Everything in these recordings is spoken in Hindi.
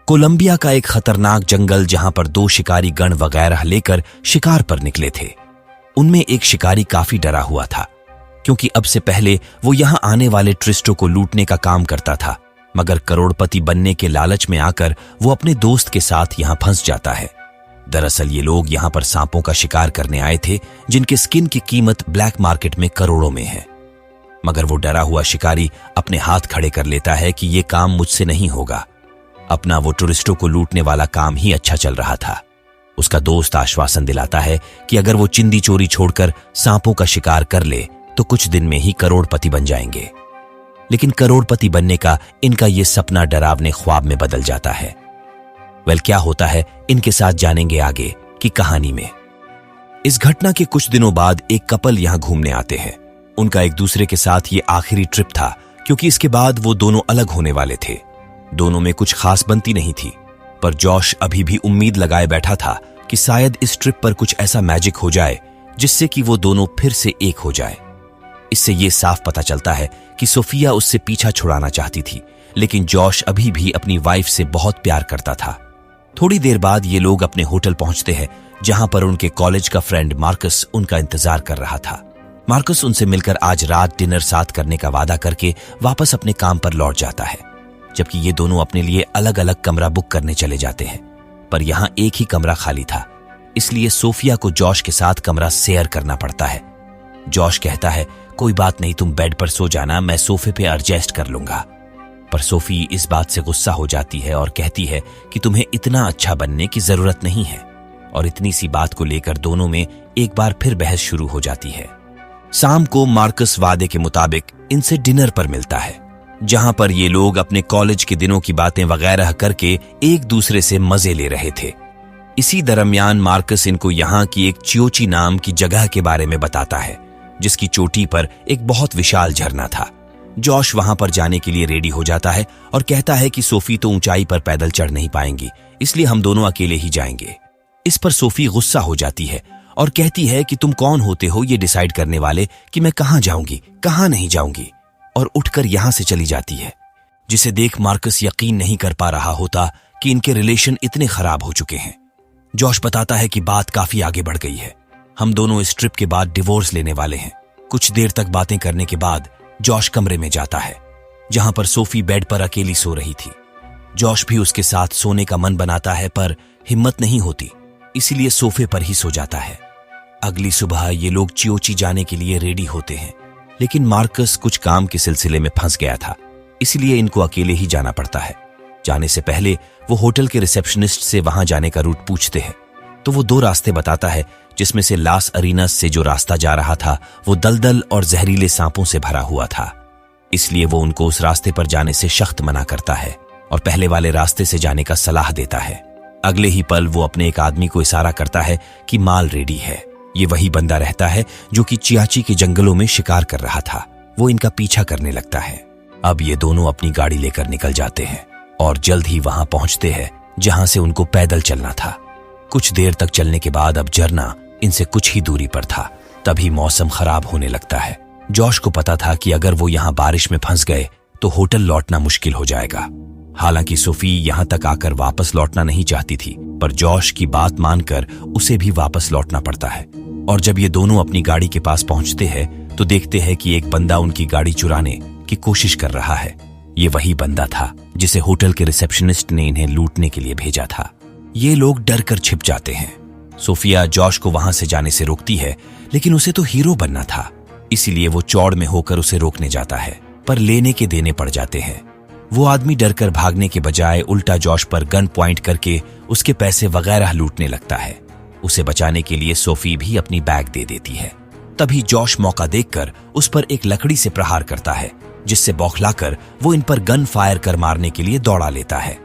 कोलंबिया का एक खतरनाक जंगल जहां पर 2 शिकारी गण वगैरह लेकर शिकार पर निकले थे। उनमें एक शिकारी काफी डरा हुआ था, क्योंकि अब से पहले वो यहां आने वाले टूरिस्टों को लूटने का काम करता था, मगर करोड़पति बनने के लालच में आकर वो अपने दोस्त के साथ यहां फंस जाता है। दरअसल ये लोग यहां पर सांपों का शिकार करने आए थे, जिनके स्किन की कीमत ब्लैक मार्केट में करोड़ों में है। मगर वो डरा हुआ शिकारी अपने हाथ खड़े कर लेता है कि ये काम मुझसे नहीं होगा। अपना वो टूरिस्टों को लूटने वाला काम ही अच्छा चल रहा था। उसका दोस्त आश्वासन दिलाता है कि अगर वो चिंदी चोरी छोड़कर सांपों का शिकार कर ले तो कुछ दिन में ही करोड़पति बन जाएंगे। लेकिन करोड़पति बनने का इनका ये सपना डरावने ख्वाब में बदल जाता है। क्या होता है इनके साथ जानेंगे आगे की कहानी में। इस घटना के कुछ दिनों बाद एक कपल यहां घूमने आते हैं। उनका एक दूसरे के साथ ये आखिरी ट्रिप था, क्योंकि इसके बाद वो दोनों अलग होने वाले थे। दोनों में कुछ खास बनती नहीं थी, पर जॉश अभी भी उम्मीद लगाए बैठा था कि शायद इस ट्रिप पर कुछ ऐसा मैजिक हो जाए जिससे कि वो दोनों फिर से एक हो जाए। इससे ये साफ पता चलता है कि सोफिया उससे पीछा छुड़ाना चाहती थी, लेकिन जॉश अभी भी अपनी वाइफ से बहुत प्यार करता था। थोड़ी देर बाद ये लोग अपने होटल पहुंचते हैं, जहां पर उनके कॉलेज का फ्रेंड मार्कस उनका इंतजार कर रहा था। मार्कस उनसे मिलकर आज रात डिनर साथ करने का वादा करके वापस अपने काम पर लौट जाता है, जबकि ये दोनों अपने लिए अलग अलग कमरा बुक करने चले जाते हैं। पर यहां एक ही कमरा खाली था, इसलिए सोफिया को जॉश के साथ कमरा शेयर करना पड़ता है। जॉश कहता है, कोई बात नहीं, तुम बेड पर सो जाना, मैं सोफे पे एडजस्ट कर लूंगा। पर सोफी इस बात से गुस्सा हो जाती है और कहती है कि तुम्हें इतना अच्छा बनने की जरूरत नहीं है। और इतनी सी बात को लेकर दोनों में एक बार फिर बहस शुरू हो जाती है। शाम को मार्कस वादे के मुताबिक इनसे डिनर पर मिलता है, जहां पर ये लोग अपने कॉलेज के दिनों की बातें वगैरह करके एक दूसरे से मजे ले रहे थे। इसी दरमियान मार्कस इनको यहां की एक चियोची नाम की जगह के बारे में बताता है, जिसकी चोटी पर एक बहुत विशाल झरना था। जॉश वहां पर जाने के लिए रेडी हो जाता है और कहता है कि सोफी तो ऊंचाई पर पैदल चढ़ नहीं पाएंगी, इसलिए हम दोनों अकेले ही जाएंगे। इस पर सोफी गुस्सा हो जाती है और कहती है कि तुम कौन होते हो ये डिसाइड करने वाले कि मैं कहां जाऊंगी कहां नहीं जाऊंगी, और उठकर यहां से चली जाती है। जिसे देख मार्कस यकीन नहीं कर पा रहा होता कि इनके रिलेशन इतने खराब हो चुके हैं। जॉश बताता है कि बात काफी आगे बढ़ गई है, हम दोनों इस ट्रिप के बाद डिवोर्स लेने वाले हैं। कुछ देर तक बातें करने के बाद जॉश कमरे में जाता है, जहां पर सोफी बेड पर अकेली सो रही थी। जॉश भी उसके साथ सोने का मन बनाता है, पर हिम्मत नहीं होती, इसीलिए सोफे पर ही सो जाता है। अगली सुबह ये लोग चियोची जाने के लिए रेडी होते हैं, लेकिन मार्कस कुछ काम के सिलसिले में फंस गया था, इसलिए इनको अकेले ही जाना पड़ता है। जाने से पहले वो होटल के रिसेप्शनिस्ट से वहां जाने का रूट पूछते हैं, तो वो 2 रास्ते बताता है, जिसमें से लास अरीनास से जो रास्ता जा रहा था वो दलदल और जहरीले सांपों से भरा हुआ था। इसलिए वो उनको उस रास्ते पर जाने से सख्त मना करता है और पहले वाले रास्ते से जाने का सलाह देता है। अगले ही पल वो अपने एक आदमी को इशारा करता है कि माल रेडी है। ये वही बंदा रहता है जो कि चियाची के जंगलों में शिकार कर रहा था। वो इनका पीछा करने लगता है। अब ये दोनों अपनी गाड़ी लेकर निकल जाते हैं और जल्द ही वहां पहुंचते हैं जहां से उनको पैदल चलना था। कुछ देर तक चलने के बाद अब झरना इनसे कुछ ही दूरी पर था। तभी मौसम खराब होने लगता है। जॉश को पता था कि अगर वो यहाँ बारिश में फंस गए तो होटल लौटना मुश्किल हो जाएगा। हालांकि सोफी यहाँ तक आकर वापस लौटना नहीं चाहती थी, पर जॉश की बात मानकर उसे भी वापस लौटना पड़ता है। और जब ये दोनों अपनी गाड़ी के पास पहुंचते हैं तो देखते हैं कि एक बंदा उनकी गाड़ी चुराने की कोशिश कर रहा है। ये वही बंदा था जिसे होटल के रिसेप्शनिस्ट ने इन्हें लूटने के लिए भेजा था। ये लोग डर कर छिप जाते हैं। सोफिया जॉश को वहां से जाने से रोकती है, लेकिन उसे तो हीरो बनना था, इसीलिए वो चौड़ में होकर उसे रोकने जाता है, पर लेने के देने पड़ जाते हैं। वो आदमी डरकर भागने के बजाय उल्टा जॉश पर गन पॉइंट करके उसके पैसे वगैरह लूटने लगता है। उसे बचाने के लिए सोफी भी अपनी बैग दे देती है। तभी जॉश मौका देखकर उस पर एक लकड़ी से प्रहार करता है, जिससे बौखलाकर वो इन पर गन फायर कर मारने के लिए दौड़ा लेता है।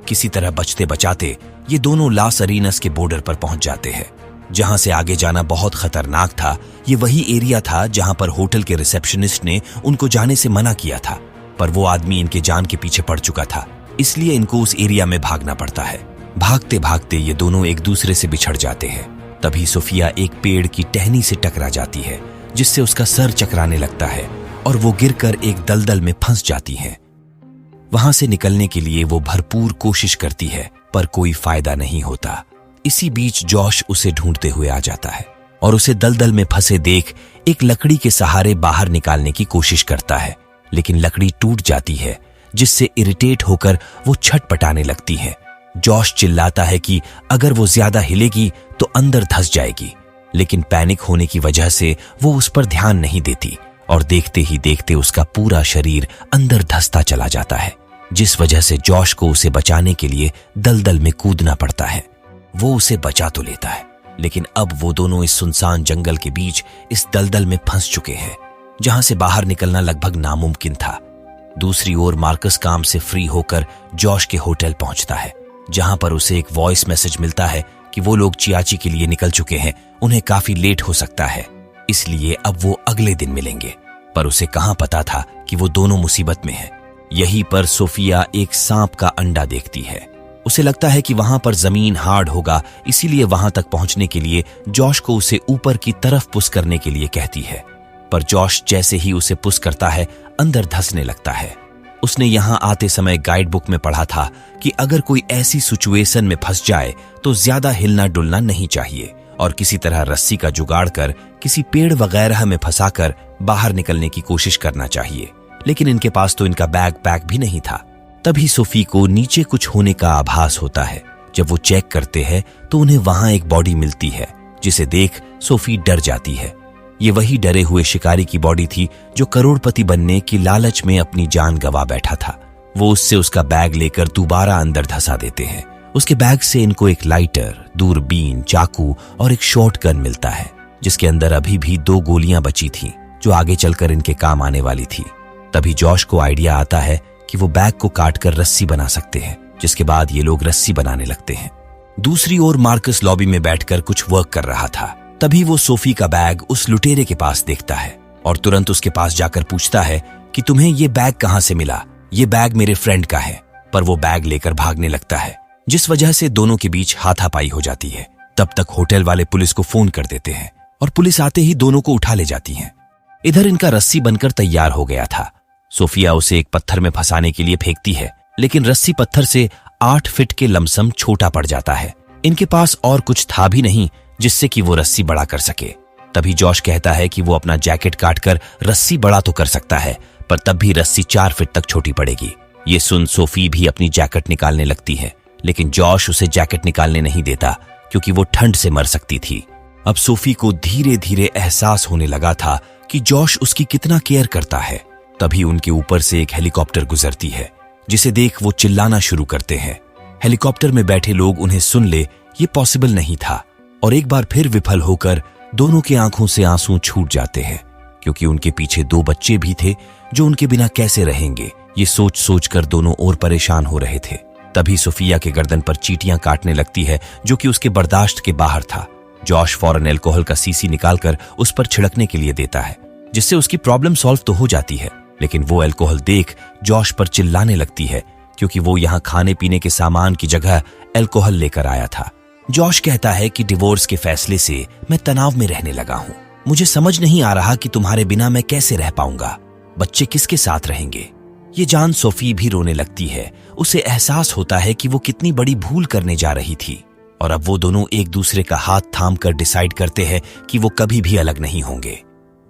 किसी तरह बचते बचाते ये दोनों लास अरीनास के बॉर्डर पर पहुंच जाते हैं, जहां से आगे जाना बहुत खतरनाक था। ये वही एरिया था जहां पर होटल के रिसेप्शनिस्ट ने उनको जाने से मना किया था, पर वो आदमी इनके जान के पीछे पड़ चुका था, इसलिए इनको उस एरिया में भागना पड़ता है। भागते भागते ये दोनों एक दूसरे से बिछड़ जाते हैं। तभी सोफिया एक पेड़ की टहनी से टकरा जाती है, जिससे उसका सर चकराने लगता है और वो गिरकर एक दलदल में फंस जाती है। वहां से निकलने के लिए वो भरपूर कोशिश करती है, पर कोई फायदा नहीं होता। इसी बीच जॉश उसे ढूंढते हुए आ जाता है और उसे दलदल में फंसे देख एक लकड़ी के सहारे बाहर निकालने की कोशिश करता है, लेकिन लकड़ी टूट जाती है, जिससे इरिटेट होकर वो छटपटाने लगती है। जॉश चिल्लाता है कि अगर वो ज्यादा हिलेगी तो अंदर धंस जाएगी, लेकिन पैनिक होने की वजह से वो उस पर ध्यान नहीं देती और देखते ही देखते उसका पूरा शरीर अंदर धंसता चला जाता है, जिस वजह से जॉश को उसे बचाने के लिए दलदल में कूदना पड़ता है। वो उसे बचा तो लेता है, लेकिन अब वो दोनों इस सुनसान जंगल के बीच इस दलदल में फंस चुके हैं, जहां से बाहर निकलना लगभग नामुमकिन था। दूसरी ओर मार्कस काम से फ्री होकर जॉश के होटल पहुंचता है, जहां पर उसे एक वॉइस मैसेज मिलता है कि वो लोग चियाची के लिए निकल चुके हैं, उन्हें काफी लेट हो सकता है, इसलिए अब वो अगले दिन मिलेंगे। पर उसे कहां पता था कि वो दोनों मुसीबत में हैं। यहीं पर सोफिया एक सांप का अंडा देखती है। उसे लगता है कि वहां पर जमीन हार्ड होगा, इसीलिए वहां तक पहुंचने के लिए जॉश को उसे ऊपर की तरफ पुश करने के लिए कहती है। पर जॉश जैसे ही उसे पुश करता है, अंदर धंसने लगता है। उसने यहां आते समय गाइड बुक में पढ़ा था कि अगर कोई ऐसी सिचुएशन में फंस जाए तो ज्यादा हिलना डुलना नहीं चाहिए और किसी तरह रस्सी का जुगाड़ कर किसी पेड़ वगैरह में फंसाकर बाहर निकलने की कोशिश करना चाहिए। लेकिन इनके पास तो इनका बैग पैक भी नहीं था। तभी सोफी को नीचे कुछ होने का आभास होता है। जब वो चेक करते हैं तो उन्हें वहां एक बॉडी मिलती है, जिसे देख सोफी डर जाती है। ये वही डरे हुए शिकारी की बॉडी थी जो करोड़पति बनने की लालच में अपनी जान गंवा बैठा था। वो उससे उसका बैग लेकर दोबारा अंदर धंसा देते हैं। उसके बैग से इनको एक लाइटर, दूरबीन, चाकू और एक शॉटगन मिलता है, जिसके अंदर अभी भी 2 गोलियां बची थीं, जो आगे चलकर इनके काम आने वाली थी। तभी जॉश को आइडिया आता है कि वो बैग को काटकर रस्सी बना सकते हैं, जिसके बाद ये लोग रस्सी बनाने लगते हैं। दूसरी ओर मार्कस लॉबी में बैठकर कुछ वर्क कर रहा था। तभी वो सोफी का बैग उस लुटेरे के पास देखता है और तुरंत उसके पास जाकर पूछता है कि तुम्हें ये बैग कहां से मिला? ये बैग मेरे फ्रेंड का है। पर वो बैग लेकर भागने लगता है, जिस वजह से दोनों के बीच हाथापाई हो जाती है। तब तक होटल वाले पुलिस को फोन कर देते हैं और पुलिस आते ही दोनों को उठा ले जाती है। इधर इनका रस्सी बनकर तैयार हो गया था। सोफिया उसे एक पत्थर में फंसाने के लिए फेंकती है, लेकिन रस्सी पत्थर से 8 फीट के लमसम छोटा पड़ जाता है। इनके पास और कुछ था भी नहीं जिससे कि वो रस्सी बड़ा कर सके। तभी जॉश कहता है कि वो अपना जैकेट काटकर रस्सी बड़ा तो कर सकता है, पर तब भी रस्सी 4 फीट तक छोटी पड़ेगी। ये सुन सोफी भी अपनी जैकेट निकालने लगती है, लेकिन जॉश उसे जैकेट निकालने नहीं देता क्योंकि वो ठंड से मर सकती थी। अब सोफी को धीरे धीरे एहसास होने लगा था कि जॉश उसकी कितना केयर करता है। तभी उनके ऊपर से एक हेलीकॉप्टर गुजरती है, जिसे देख वो चिल्लाना शुरू करते हैं। हेलीकॉप्टर में बैठे लोग उन्हें सुन ले ये पॉसिबल नहीं था और एक बार फिर विफल होकर दोनों की आंखों से आंसू छूट जाते हैं, क्योंकि उनके पीछे 2 बच्चे भी थे जो उनके बिना कैसे रहेंगे, ये सोच सोच कर दोनों और परेशान हो रहे थे। तभी सोफिया के गर्दन पर चींटियां काटने लगती है, जो कि उसके बर्दाश्त के बाहर था। जॉश फौरन अल्कोहल का सीसी निकालकर उस पर छिड़कने के लिए देता है, जिससे उसकी प्रॉब्लम सॉल्व तो हो जाती है। लेकिन वो अल्कोहल देख जॉश पर चिल्लाने लगती है, क्योंकि वो यहाँ खाने पीने के सामान की जगह अल्कोहल लेकर आया था। जॉश कहता है कि डिवोर्स के फैसले से मैं तनाव में रहने लगा हूँ। मुझे समझ नहीं आ रहा कि तुम्हारे बिना मैं कैसे रह पाऊंगा। बच्चे किसके साथ रहेंगे? ये जान सोफी भी रोने लगती है। उसे एहसास होता है कि वो कितनी बड़ी भूल करने जा रही थी और अब वो दोनों एक दूसरे का हाथ थाम कर डिसाइड करते हैं कि वो कभी भी अलग नहीं होंगे।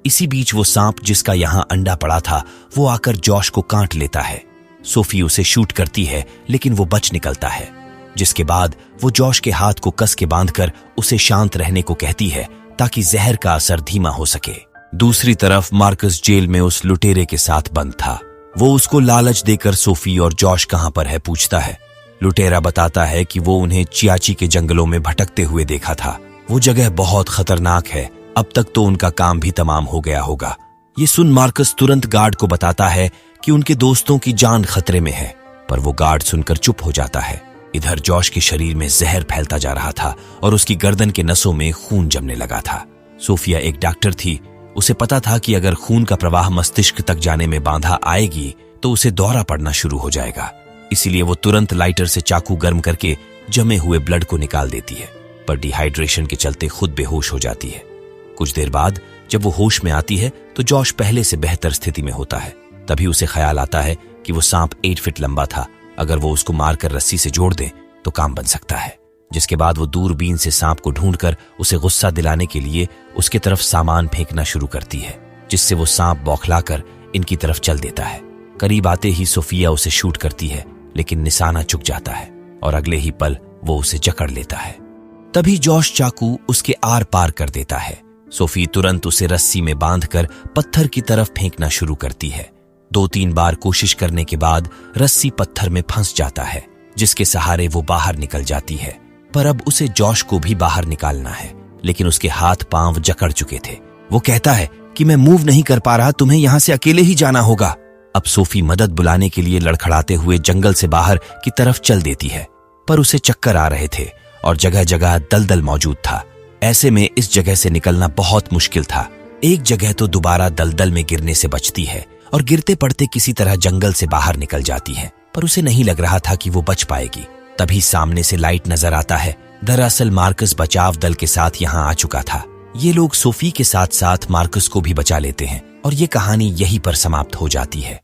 इसी बीच वो सांप जिसका यहाँ अंडा पड़ा था, वो आकर जॉश को काट लेता है। सोफी उसे शूट करती है, लेकिन वो बच निकलता है, जिसके बाद वो जॉश के हाथ को कस के बांधकर उसे शांत रहने को कहती है ताकि जहर का असर धीमा हो सके। दूसरी तरफ मार्कस जेल में उस लुटेरे के साथ बंद था। वो उसको लालच देकर सोफी और जॉश कहां पर है पूछता है। लुटेरा बताता है कि वो उन्हें चियाची के जंगलों में भटकते हुए देखा था। वो जगह बहुत खतरनाक है, अब तक तो उनका काम भी तमाम हो गया होगा। ये सुन मार्कस तुरंत गार्ड को बताता है कि उनके दोस्तों की जान खतरे में है, पर वो गार्ड सुनकर चुप हो जाता है। इधर जॉश के शरीर में जहर फैलता जा रहा था और उसकी गर्दन के नसों में खून जमने लगा था। सोफिया एक डॉक्टर थी, उसे पता था कि अगर खून का प्रवाह मस्तिष्क तक जाने में बाधा आएगी तो उसे दौरा पड़ना शुरू हो जाएगा। इसीलिए वो तुरंत लाइटर से चाकू गर्म करके जमे हुए ब्लड को निकाल देती है, पर डिहाइड्रेशन के चलते खुद बेहोश हो जाती है। कुछ देर बाद जब वो होश में आती है तो जॉश पहले से बेहतर स्थिति में होता है। तभी उसे ख्याल आता है कि वो सांप 8 फीट लंबा था। अगर वो उसको मारकर रस्सी से जोड़ दे तो काम बन सकता है। जिसके बाद वो दूरबीन से सांप को ढूंढकर उसे गुस्सा दिलाने के लिए उसके तरफ सामान फेंकना शुरू करती है, जिससे वो सांप बौखलाकर इनकी तरफ चल देता है। करीब आते ही सोफिया उसे शूट करती है, लेकिन निशाना चुक जाता है और अगले ही पल वो उसे जकड़ लेता है। तभी जॉश चाकू उसके आर पार कर देता है। सोफी तुरंत उसे रस्सी में बांधकर पत्थर की तरफ फेंकना शुरू करती है। 2-3 बार कोशिश करने के बाद रस्सी पत्थर में फंस जाता है, जिसके सहारे वो बाहर निकल जाती है। पर अब उसे जॉश को भी बाहर निकालना है, लेकिन उसके हाथ पांव जकड़ चुके थे। वो कहता है कि मैं मूव नहीं कर पा रहा, तुम्हें यहां से अकेले ही जाना होगा। अब सोफी मदद बुलाने के लिए लड़खड़ाते हुए जंगल से बाहर की तरफ चल देती है, पर उसे चक्कर आ रहे थे और जगह जगह दलदल मौजूद था। ऐसे में इस जगह से निकलना बहुत मुश्किल था। एक जगह तो दोबारा दलदल में गिरने से बचती है और गिरते पड़ते किसी तरह जंगल से बाहर निकल जाती है, पर उसे नहीं लग रहा था कि वो बच पाएगी। तभी सामने से लाइट नजर आता है। दरअसल मार्कस बचाव दल के साथ यहाँ आ चुका था। ये लोग सोफी के साथ साथ मार्कस को भी बचा लेते हैं और ये कहानी यहीं पर समाप्त हो जाती है।